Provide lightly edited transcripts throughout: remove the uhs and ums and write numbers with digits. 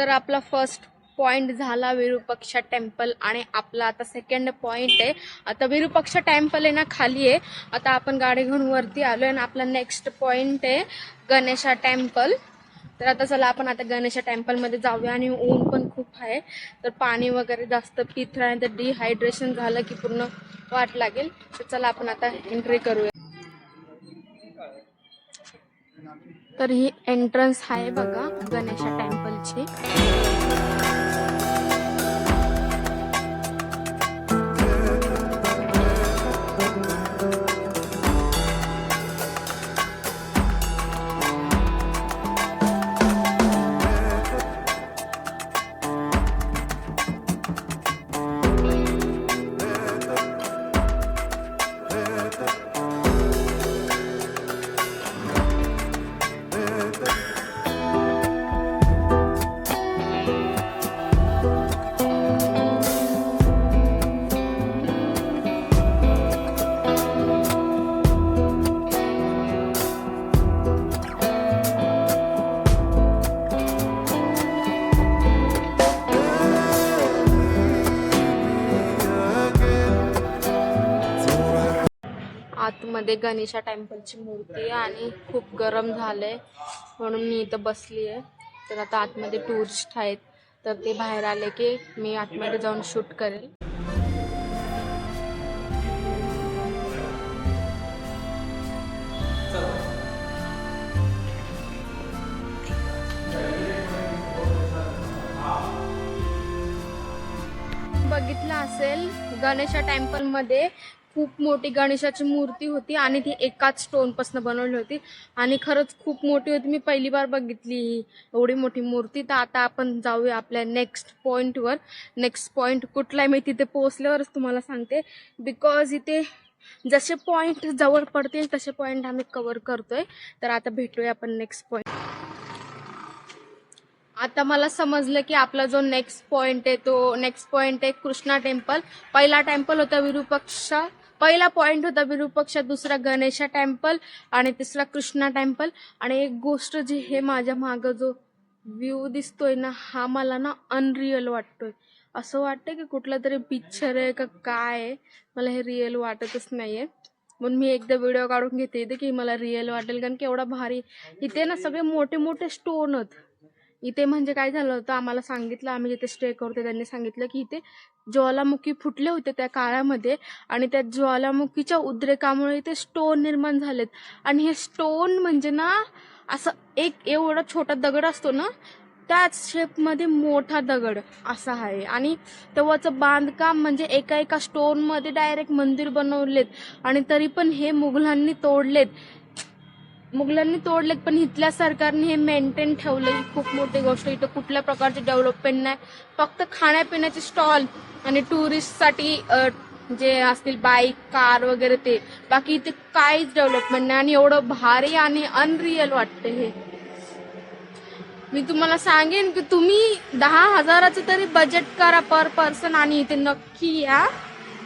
तर आपला first point झाला विरूपाक्षा टेम्पल आणि आपला आता सेकंड पॉइंट आहे. आता विरूपाक्षा टेम्पल आहे ना खाली आहे. आता आपण गाडी घेऊन वरती आलोय आणि आपला नेक्स्ट पॉइंट आहे गणेशा टेम्पल. तर आता चला आपण आता गणेशा टेम्पलमध्ये जाऊया. आणि ऊन पण खूप आहे तर पाणी वगैरे जास्त पित राहिलं तर डिहायड्रेशन झालं की पूर्ण वाट लागेल. तर चला आपण आता एंट्री करूया. तर ही एंट्रन्स आहे बघा गणेशा टेम्पलची. आतमध्ये गणेशा टेम्पलची मूर्ती आहे आणि खूप गरम झालंय म्हणून मी इथं बसली आहे. तर आता आतमध्ये टुरिस्ट आहेत तर ते बाहेर आले की मी आतमध्ये जाऊन शूट करेल. बघितलं असेल गणेशा टेम्पल मध्ये खूप मोठी गणेशाची मूर्ती होती आणि ती एकाच स्टोन पासून बनवली होती आणि खरंच खूप मोठी होती. मी पहिली बार बघितली एवढी मोठी मूर्ती. तर आता आपण जाऊया आपल्या नेक्स्ट पॉइंटवर. नेक्स्ट पॉइंट कुठला आहे मी तिथे पोहोचल्यावरच तुम्हाला सांगते, बिकॉज इथे जसे पॉइंट जवळ पडतील तसे पॉइंट आम्ही कव्हर करतोय. तर आता भेटूया आपण नेक्स्ट पॉइंट. आता मला समजलं की आपला जो नेक्स्ट पॉइंट आहे तो नेक्स्ट पॉइंट आहे कृष्णा टेम्पल. पहिला टेम्पल होता विरूपाक्षा, पहिला पॉइंट होता विरूपाक्षा, दुसरा गणेशा टेम्पल आणि तिसरा कृष्णा टेम्पल. आणि एक गोष्ट जी हे माझ्या मागं जो व्ह्यू दिसतोय ना हा मला ना अनरिअल वाटतोय. असं वाटतंय की कुठला तरी पिक्चर आहे का काय आहे. मला हे रिअल वाटतच नाहीये म्हणून मी एकदा व्हिडिओ काढून घेते इथे की मला रिअल वाटेल. कारण की एवढा भारी इथे ना सगळे मोठे मोठे स्टोन आहेत. इथे म्हणजे काय झालं होतं आम्हाला सांगितलं, आम्ही जिथे स्टे करतो त्यांनी सांगितलं की इथे ज्वालामुखी फुटले होते त्या काळामध्ये आणि त्या ज्वालामुखीच्या उद्रेकामुळे इथे स्टोन निर्माण झालेत. आणि हे स्टोन म्हणजे ना असं एक एवढा छोटा दगड असतो ना त्याच शेपमध्ये मोठा दगड असा आहे. आणि तेव्हाचं बांधकाम म्हणजे एका एका स्टोनमध्ये डायरेक्ट मंदिर बनवलेत आणि तरी पण हे मुघलांनी तोडलेत पण इथल्या सरकारने हे मेंटेन ठेवलं. ही खूप मोठी गोष्ट. इथं कुठल्या प्रकारचे डेव्हलपमेंट नाही, फक्त खाण्यापिण्याचे स्टॉल आणि टुरिस्टसाठी जे असतील बाईक कार वगैरे ते, बाकी इथे काहीच डेव्हलपमेंट नाही. आणि एवढं भारी आणि अनरिअल वाटतं हे. मी तुम्हाला सांगेन की तुम्ही 10,000चं तरी बजेट करा पर पर्सन आणि इथे नक्की या.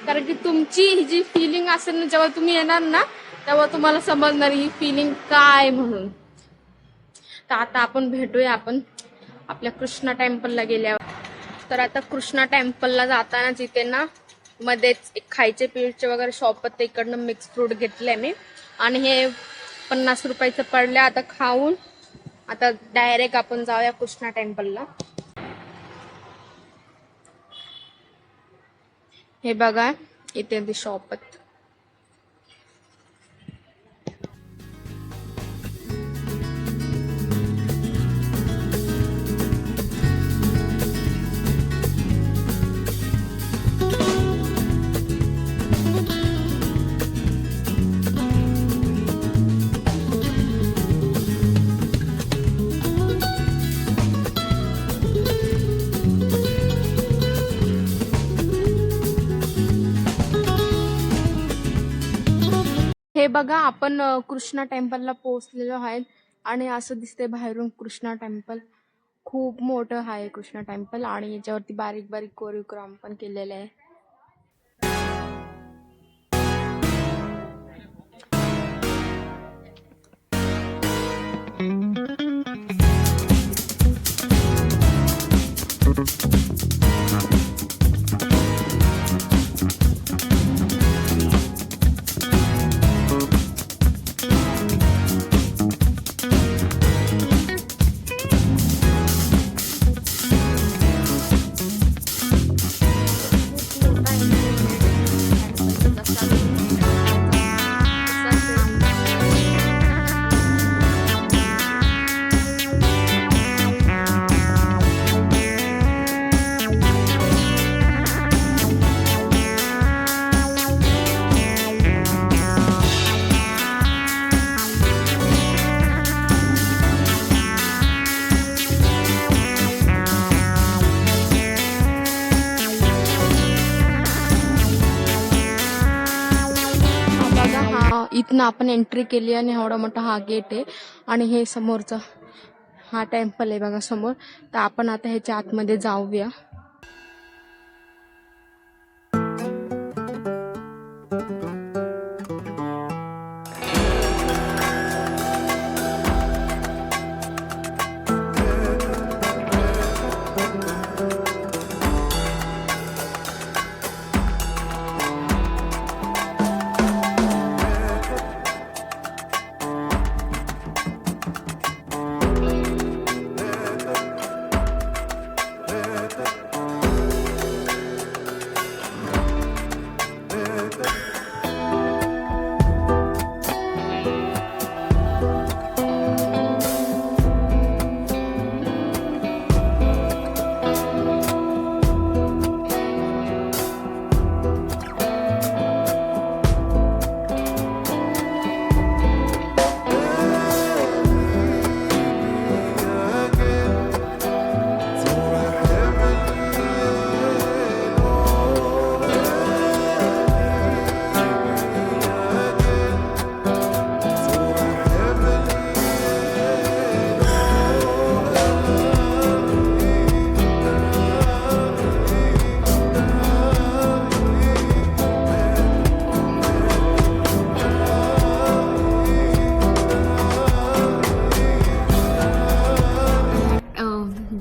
कारण की तुमची ही जी फिलिंग असेल ना जेव्हा तुम्ही येणार ना तेव्हा तुम्हाला समजणार ही फिलिंग काय म्हणून. तर आता आपण भेटूया आपण आपल्या कृष्णा टेम्पलला गेल्यावर. तर आता कृष्णा टेम्पलला जाताना जिथे ना मध्येच एक खायचे पिळचे वगैरे शॉप आहे, इकडनं मिक्स फ्रूट घेतलंय मी आणि हे 50 रुपयाचं पडले. आता खाऊन आता डायरेक्ट आपण जाऊया कृष्णा टेम्पलला. हे बघा इथे ते शॉप आहेत. हे बघा आपण कृष्णा टेम्पलला पोहोचलेलो आहे आणि असं दिसते बाहेरून कृष्णा टेम्पल. खूप मोठं आहे कृष्णा टेम्पल आणि याच्यावरती बारीक बारीक कोरिओग्राम पण केलेले आहे. इथनं आपण एंट्री केली आणि एवढा मोठा हा गेट आहे आणि हे समोरचा हा टेम्पल आहे बघा समोर. तर आपण आता ह्याच्या आतमध्ये जाऊया.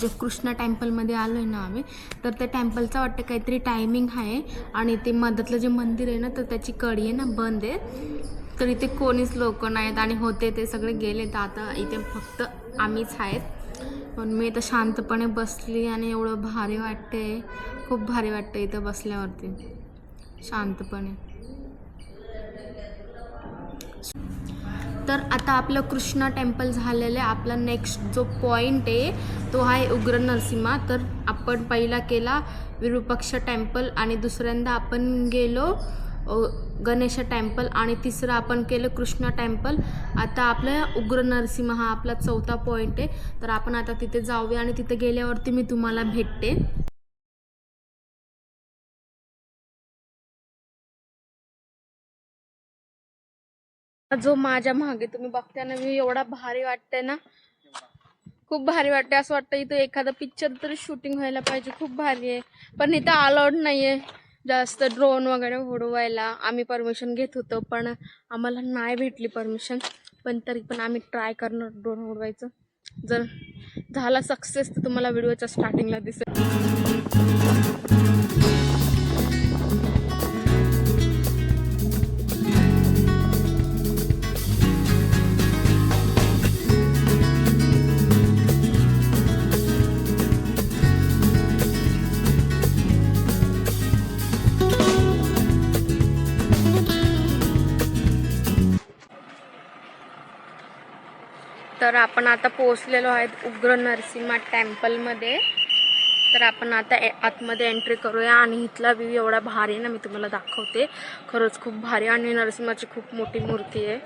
जे कृष्णा टेम्पलमध्ये आलो आहे ना आम्ही, तर त्या टेम्पलचा वाटतं काहीतरी टायमिंग आहे आणि ते मधातलं जे मंदिर आहे ना तर त्याची कडी आहे ना बंद आहे. तर इथे कोणीच लोक नाहीत आणि होते ते सगळे गेले. तर आता इथे फक्त आम्हीच आहेत. पण मी इथं शांतपणे बसली आणि एवढं भारी वाटते, खूप भारी वाटतं इथं बसल्यावरती शांतपणे. तर आता आपलं कृष्णा टेम्पल झालेलं आहे. आपला नेक्स्ट जो पॉईंट आहे तो आहे उग्र नरसिंहा. तर आपण पहिला केला विरूपाक्ष टेम्पल आणि दुसऱ्यांदा आपण गेलो गणेश टेम्पल आणि तिसरं आपण केलं कृष्णा टेम्पल. आता आपलं उग्र नरसिंहा हा आपला चौथा पॉईंट आहे. तर आपण आता तिथे जाऊया आणि तिथे गेल्यावरती मी तुम्हाला भेटते. जो माझ्या मागे तुम्ही बघताय ना मी, एवढा भारी वाटतंय ना, खूप भारी वाटते. असं वाटतं इथं एखादा पिक्चर तरी शूटिंग व्हायला पाहिजे. खूप भारी आहे. पण इथं अलाउड नाहीये जास्त ड्रोन वगैरे उडवायला. आम्ही परमिशन घेत होतो पण आम्हाला नाही भेटली परमिशन. पण तरी पण आम्ही ट्राय करणार ड्रोन उडवायचं. जर झाला सक्सेस तर तुम्हाला व्हिडिओच्या स्टार्टिंगला दिसेल. तर आपण आता पोहोचलेलो आहेत उग्र नरसिंहा टेम्पलमध्ये. तर आपण आता आतमध्ये एंट्री करूया आणि इथला व्ह्यू एवढा भारी आहे ना, मी तुम्हाला दाखवते. खरंच खूप भारी आणि नरसिंहाची खूप मोठी मूर्ती आहे.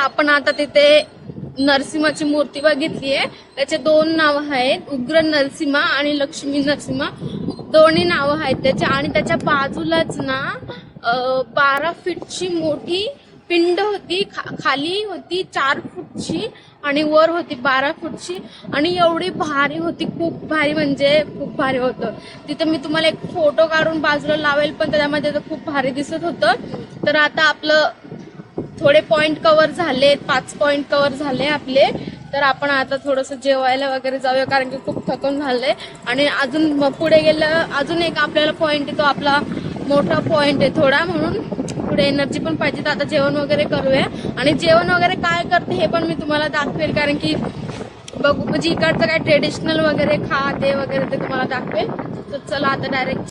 आपण आता तिथे नरसिंहाची मूर्ती बघितली आहे. त्याचे 2 नावं आहेत, उग्र नरसिंहा आणि लक्ष्मी नरसिंहा. दोन्ही नावं आहेत त्याचे. आणि त्याच्या बाजूलाच ना 12 फीटची मोठी पिंड होती. खाली होती 4 फूटची आणि वर होती 12 फूटची. आणि एवढी भारी होती, खूप भारी, म्हणजे खूप भारी होतं. तिथं मी तुम्हाला एक फोटो काढून बाजूला लावेल, पण त्याच्यामध्ये तर खूप भारी दिसत होतं. तर आता आपलं थोडे पॉइंट कव्हर झाले, 5 पॉइंट कव्हर झाले आपले. तर आपण आता थोडंसं जेवायला वगैरे जाऊया, कारण की खूप थकून झालंय. आणि अजून पुढे गेलं अजून एक आपल्याला पॉइंट आहे, तो आपला मोठा पॉइंट आहे थोडा, म्हणून पुढे एनर्जी पण पाहिजे. तर आता जेवण वगैरे करूया. आणि जेवण वगैरे काय करते हे पण मी तुम्हाला दाखवेल, कारण की बघू म्हणजे इकडचं काय ट्रेडिशनल वगैरे खाते वगैरे ते तुम्हाला दाखवेल. तर चला आता डायरेक्ट